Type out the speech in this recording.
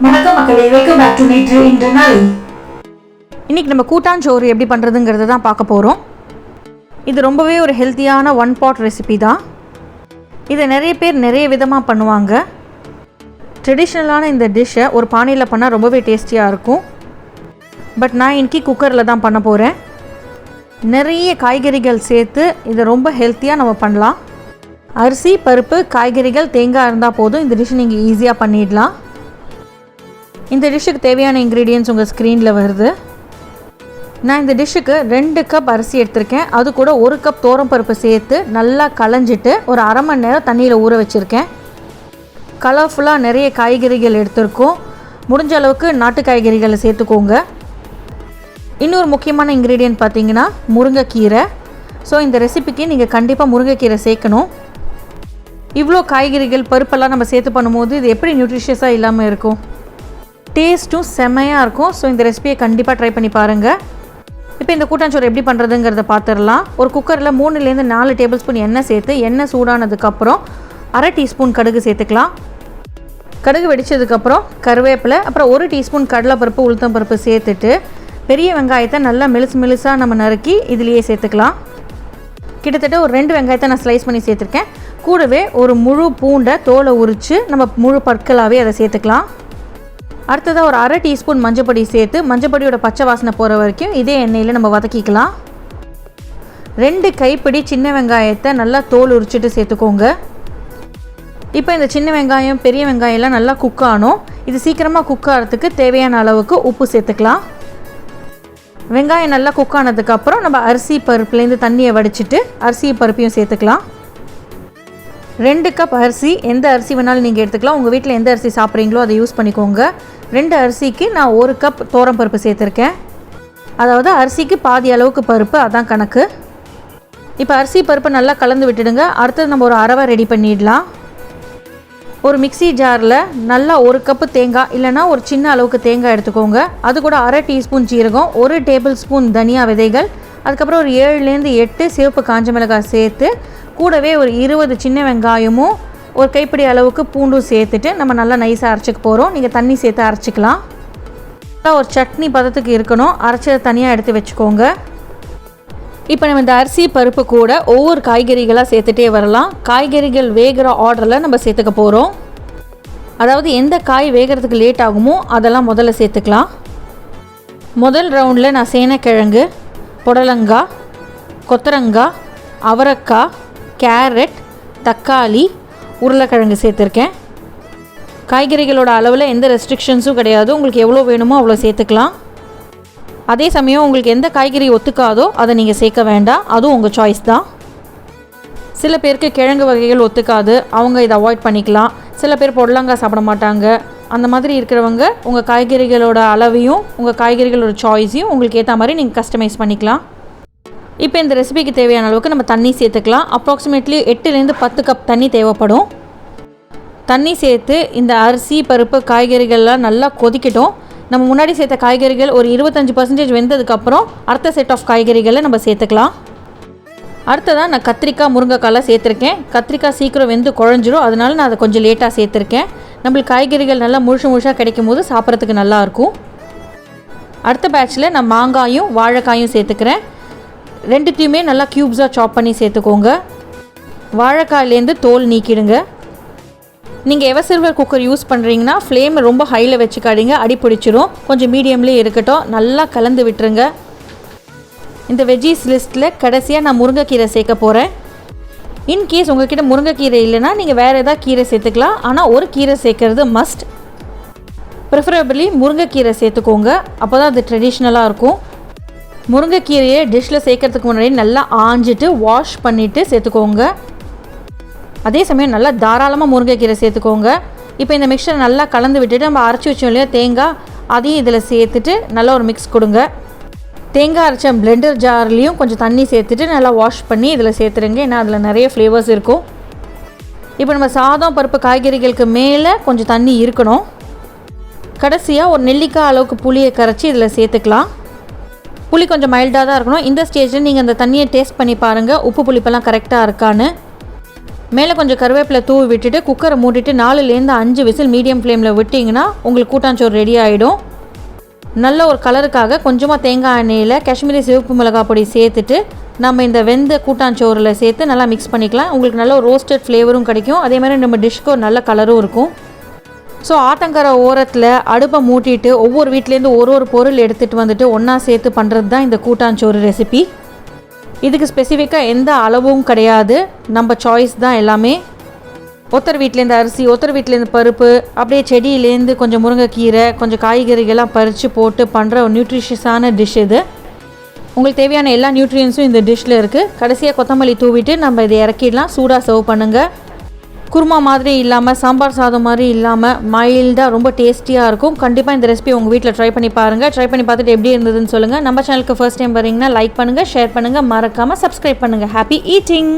வணக்கம் மக்களே, welcome back to ட்ரூனெவலி. இன்னைக்கு நம்ம கூட்டாஞ்சோறு எப்படி பண்ணுறதுங்கிறத தான் பார்க்க போகிறோம். இது ரொம்பவே ஒரு ஹெல்த்தியான ஒன் பாட் ரெசிபி தான். இதை நிறைய பேர் நிறைய விதமாக பண்ணுவாங்க. ட்ரெடிஷ்னலான இந்த டிஷ்ஷை ஒரு பானையில் பண்ணால் ரொம்பவே டேஸ்டியாக இருக்கும். பட் நான் இன்றைக்கி குக்கரில் தான் பண்ண போகிறேன். நிறைய காய்கறிகள் சேர்த்து இதை ரொம்ப ஹெல்த்தியாக நம்ம பண்ணலாம். அரிசி, பருப்பு, காய்கறிகள், தேங்காய் இருந்தால் போதும் இந்த டிஷ்ஷை நீங்கள் ஈஸியாக பண்ணிடலாம். இந்த டிஷ்ஷுக்கு தேவையான இன்க்ரீடியன்ட்ஸ் உங்கள் ஸ்க்ரீனில் வருது. நான் இந்த டிஷ்ஷுக்கு 2 கப் அரிசி எடுத்திருக்கேன். அது கூட 1 கப் பருப்பு சேர்த்து நல்லா களைஞ்சிட்டு ஒரு அரை மணி நேரம் தண்ணியில் ஊற வச்சுருக்கேன். கலர்ஃபுல்லாக நிறைய காய்கறிகள் எடுத்திருக்கோம். முடிஞ்ச அளவுக்கு நாட்டு காய்கறிகளை சேர்த்துக்கோங்க. இன்னொரு முக்கியமான இன்க்ரீடியன்ட் பார்த்திங்கன்னா முருங்கைக்கீரை. ஸோ இந்த ரெசிபிக்கு நீங்கள் கண்டிப்பாக முருங்கைக்கீரை சேர்க்கணும். இவ்வளோ காய்கறிகள், பருப்பெல்லாம் நம்ம சேர்த்து பண்ணும்போது இது எப்படி நியூட்ரிஷியஸாக இல்லாமல் இருக்கும்? டேஸ்ட்டும் செம்மையாக இருக்கும். ஸோ இந்த ரெசிபியை கண்டிப்பாக ட்ரை பண்ணி பாருங்கள். இப்போ இந்த கூட்டாஞ்சோறு எப்படி பண்ணுறதுங்கிறத பார்த்துடலாம். ஒரு குக்கரில் 3லேருந்து 4 டேபிள் ஸ்பூன் எண்ணெய் சேர்த்து எண்ணெய் சூடானதுக்கப்புறம் அரை டீஸ்பூன் கடுகு சேர்த்துக்கலாம். கடுகு வெடித்ததுக்கப்புறம் கருவேப்பிலை, அப்புறம் 1 டீஸ்பூன் கடலைப்பருப்பு, உளுத்தம்பருப்பு சேர்த்துட்டு பெரிய வெங்காயத்தை நல்லா மெலிசாக நம்ம நறுக்கி இதுலேயே சேர்த்துக்கலாம். கிட்டத்தட்ட ஒரு 2 வெங்காயத்தை நான் ஸ்லைஸ் பண்ணி சேர்த்துருக்கேன். கூடவே ஒரு முழு பூண்டை தோலை உரித்து நம்ம முழு பற்களாகவே அதை சேர்த்துக்கலாம். அடுத்ததாக ஒரு அரை டீஸ்பூன் மஞ்சப்பொடி சேர்த்து மஞ்சப்பொடியோட பச்சை வாசனை போகிற வரைக்கும் இதே எண்ணெயில் நம்ம வதக்கிக்கலாம். 2 கைப்பிடி சின்ன வெங்காயத்தை நல்லா தோல் உரிச்சிட்டு சேர்த்துக்கோங்க. இப்போ இந்த சின்ன வெங்காயம், பெரிய வெங்காயம்லாம் நல்லா குக் ஆகணும். இது சீக்கிரமாக குக் ஆகிறதுக்கு தேவையான அளவுக்கு உப்பு சேர்த்துக்கலாம். வெங்காயம் நல்லா குக் ஆனதுக்கப்புறம் நம்ம அரிசி பருப்புலேருந்து தண்ணியை வடிச்சிட்டு அரிசி பருப்பையும் சேர்த்துக்கலாம். 2 கப் அரிசி, எந்த அரிசி வேணாலும் நீங்கள் எடுத்துக்கலாம். உங்கள் வீட்டில் எந்த அரிசி சாப்பிட்றீங்களோ அதை யூஸ் பண்ணிக்கோங்க. 2 அரிசிக்கு நான் 1 கப் பருப்பு சேர்த்துருக்கேன். அதாவது அரிசிக்கு பாதி அளவுக்கு பருப்பு, அதான் கணக்கு. இப்போ அரிசி பருப்பு நல்லா கலந்து விட்டுடுங்க. அடுத்தது நம்ம ஒரு அரவை ரெடி பண்ணிடலாம். ஒரு மிக்ஸி ஜாரில் நல்லா 1 கப்பு தேங்காய், இல்லைனா ஒரு சின்ன அளவுக்கு தேங்காய் எடுத்துக்கோங்க. அது கூட அரை டீஸ்பூன் ஜீரகம், 1 டேபிள் ஸ்பூன் தனியா விதைகள், அதுக்கப்புறம் ஒரு 7லேருந்து 8 சிவப்பு காஞ்ச மிளகாய் சேர்த்து கூடவே ஒரு 20 சின்ன வெங்காயமும் ஒரு கைப்பிடி அளவுக்கு பூண்டும் சேர்த்துட்டு நம்ம நல்லா நைஸாக அரைச்சிக்க போகிறோம். நீங்கள் தண்ணி சேர்த்து அரைச்சிக்கலாம். ஒரு சட்னி பதத்துக்கு இருக்கணும். அரைச்சதை தனியாக எடுத்து வச்சுக்கோங்க. இப்போ நம்ம இந்த அரிசி பருப்பு கூட ஒவ்வொரு காய்கறிகளாக சேர்த்துட்டே வரலாம். காய்கறிகள் வேகிற ஆர்டரில் நம்ம சேர்த்துக்க போகிறோம். அதாவது எந்த காய் வேகிறதுக்கு லேட் ஆகுமோ அதெல்லாம் முதல்ல சேர்த்துக்கலாம். முதல் ரவுண்டில் நான் சேனைக்கிழங்கு, புடலங்காய், கொத்தரங்காய், அவரைக்காய், கேரட், தக்காளி, உருளைக்கிழங்கு சேர்த்துருக்கேன். காய்கறிகளோட அளவில் எந்த ரெஸ்ட்ரிக்ஷன்ஸும் கிடையாது. உங்களுக்கு எவ்வளோ வேணுமோ அவ்வளோ சேர்த்துக்கலாம். அதே சமயம் உங்களுக்கு எந்த காய்கறி ஒத்துக்காதோ அதை நீங்கள் சேர்க்க வேண்டாம். அதுவும் உங்கள் சாய்ஸ் தான். சில பேருக்கு கிழங்கு வகைகள் ஒத்துக்காது, அவங்க இதை அவாய்ட் பண்ணிக்கலாம். சில பேர் புடலங்காய் சாப்பிட மாட்டாங்க. அந்த மாதிரி இருக்கிறவங்க உங்கள் காய்கறிகளோட அளவையும் உங்கள் காய்கறிகளோட சாய்ஸையும் உங்களுக்கு ஏற்ற மாதிரி நீங்கள் கஸ்டமைஸ் பண்ணிக்கலாம். இப்போ இந்த ரெசிபிக்கு தேவையான அளவுக்கு நம்ம தண்ணி சேர்த்துக்கலாம். அப்ராக்சிமேட்லி 8லேருந்து 10 கப் தண்ணி தேவைப்படும். தண்ணி சேர்த்து இந்த அரிசி, பருப்பு, காய்கறிகள்லாம் நல்லா கொதிக்கட்டும். நம்ம முன்னாடி சேர்த்த காய்கறிகள் ஒரு 25% வெந்ததுக்கப்புறம் அடுத்த செட் ஆஃப் காய்கறிகளை நம்ம சேர்த்துக்கலாம். அடுத்ததான் நான் கத்திரிக்காய், முருங்கைக்காய்லாம் சேர்த்துருக்கேன். கத்திரிக்காய் சீக்கிரம் வெந்து குழஞ்சிரும், அதனால நான் அதை கொஞ்சம் லேட்டாக சேர்த்துருக்கேன். நம்மளுக்கு காய்கறிகள் நல்லா முழுசாக கிடைக்கும் போது சாப்பிட்றதுக்கு நல்லாயிருக்கும். அடுத்த பேட்சில் நான் மாங்காயும் வாழைக்காயும் சேர்த்துக்கிறேன். 2த்தையுமே நல்லா க்யூப்ஸாக சாப் பண்ணி சேர்த்துக்கோங்க. வாழைக்காயிலேருந்து தோல் நீக்கிடுங்க. நீங்கள் எவர் சில்வர் குக்கர் யூஸ் பண்ணுறீங்கன்னா ஃப்ளேமை ரொம்ப ஹையில் வச்சுக்காதீங்க, அடி பிடிச்சிரும். கொஞ்சம் மீடியம்லேயே இருக்கட்டும். நல்லா கலந்து விட்டுருங்க. இந்த வெஜ்ஜீஸ் லிஸ்ட்டில் கடைசியாக நான் முருங்கைக்கீரை சேர்க்க போகிறேன். இன்கேஸ் உங்கள்கிட்ட முருங்கைக்கீரை இல்லைன்னா நீங்கள் வேறு ஏதாவது கீரை சேர்த்துக்கலாம். ஆனால் ஒரு கீரை சேர்க்குறது மஸ்ட். ப்ரிஃபரபிளி முருங்கைக்கீரை சேர்த்துக்கோங்க. அப்போ தான் அது ட்ரெடிஷ்னலாக இருக்கும். முருங்கைக்கீரையை டிஷ்ஷில் சேர்க்கறதுக்கு முன்னாடி நல்லா ஆஞ்சிட்டு வாஷ் பண்ணிவிட்டு சேர்த்துக்கோங்க. அதே சமயம் நல்லா தாராளமாக முருங்கைக்கீரை சேர்த்துக்கோங்க. இப்போ இந்த மிக்சரை நல்லா கலந்து விட்டுட்டு நம்ம அரைச்சி வச்சோம் இல்லையா தேங்காய், அதையும் இதில் சேர்த்துட்டு நல்லா ஒரு மிக்ஸ் கொடுங்க. தேங்காய் அரைச்ச பிளெண்டர் ஜார்லேயும் கொஞ்சம் தண்ணி சேர்த்துட்டு நல்லா வாஷ் பண்ணி இதில் சேர்த்துருங்க. ஏன்னா அதில் நிறைய ஃப்ளேவர்ஸ் இருக்கும். இப்போ நம்ம சாதம், பருப்பு, காய்கறிகளுக்கு மேலே கொஞ்சம் தண்ணி இருக்கணும். கடைசியாக ஒரு நெல்லிக்காய் அளவுக்கு புளியை கரைச்சி இதில் சேர்த்துக்கலாம். புளி கொஞ்சம் மைல்டாக தான் இருக்கணும். இந்த ஸ்டேஜில் நீங்கள் அந்த தண்ணியை டேஸ்ட் பண்ணி பாருங்கள், உப்பு புளிப்பெல்லாம் கரெக்டாக இருக்கான்னு. மேலே கொஞ்சம் கருவேப்பிலை தூவி விட்டுட்டு குக்கரை மூடிட்டு 4லேருந்து 5 விசில் மீடியம் ஃப்ளேமில் விட்டிங்கன்னா உங்களுக்கு கூட்டாஞ்சோறு ரெடி ஆகிடும். நல்ல ஒரு கலருக்காக கொஞ்சமாக தேங்காய் எண்ணெயில் காஷ்மீரி சிவப்பு மிளகாய் பொடி சேர்த்துட்டு நம்ம இந்த வெந்த கூட்டாஞ்சோறில் சேர்த்து நல்லா மிக்ஸ் பண்ணிக்கலாம். உங்களுக்கு நல்ல ஒரு ரோஸ்டட் ஃப்ளேவரும் கிடைக்கும். அதே மாதிரி நம்ம டிஷ்க்கு ஒரு நல்ல கலரும் இருக்கும். ஸோ ஆத்தங்கரை ஓரத்தில் அடுப்பை மூட்டிட்டு ஒவ்வொரு வீட்லேருந்து ஒரு பொருள் எடுத்துகிட்டு வந்துட்டு ஒன்றா சேர்த்து பண்ணுறது தான் இந்த கூட்டாஞ்சோறு ரெசிபி. இதுக்கு ஸ்பெசிஃபிக்காக எந்த அளவும் கிடையாது, நம்ம சாய்ஸ் தான் எல்லாமே. ஒருத்தர் வீட்டிலேருந்து அரிசி, ஒருத்தர் வீட்டிலேருந்து பருப்பு, அப்படியே செடியிலேருந்து கொஞ்சம் முருங்கைக்கீரை, கொஞ்சம் காய்கறிகள்லாம் பறித்து போட்டு பண்ணுற ஒரு நியூட்ரிஷியஸான டிஷ் இது. உங்களுக்கு தேவையான எல்லா நியூட்ரியன்ஸும் இந்த டிஷ்ஷில் இருக்குது. கடைசியாக கொத்தமல்லி தூவிட்டு நம்ம இதை இறக்கிடலாம். சூடாக சர்வ் பண்ணுங்கள். குருமா மாதிரி இல்லாமல், சாம்பார் சாதம் மாதிரி இல்லாமல் மைல்டாக ரொம்ப டேஸ்டியாக இருக்கும். கண்டிப்பாக இந்த ரெசிபி உங்கள் வீட்டில் ட்ரை பண்ணி பாருங்கள். ட்ரை பண்ணி பார்த்துட்டு எப்படி இருந்ததுன்னு சொல்லுங்கள். நம்ம சேனலுக்கு ஃபர்ஸ்ட் டைம் வரீங்கன்னா லைக் பண்ணுங்கள், ஷேர் பண்ணுங்கள், மறக்காமல் சப்ஸ்கிரைப் பண்ணுங்கள். Happy eating.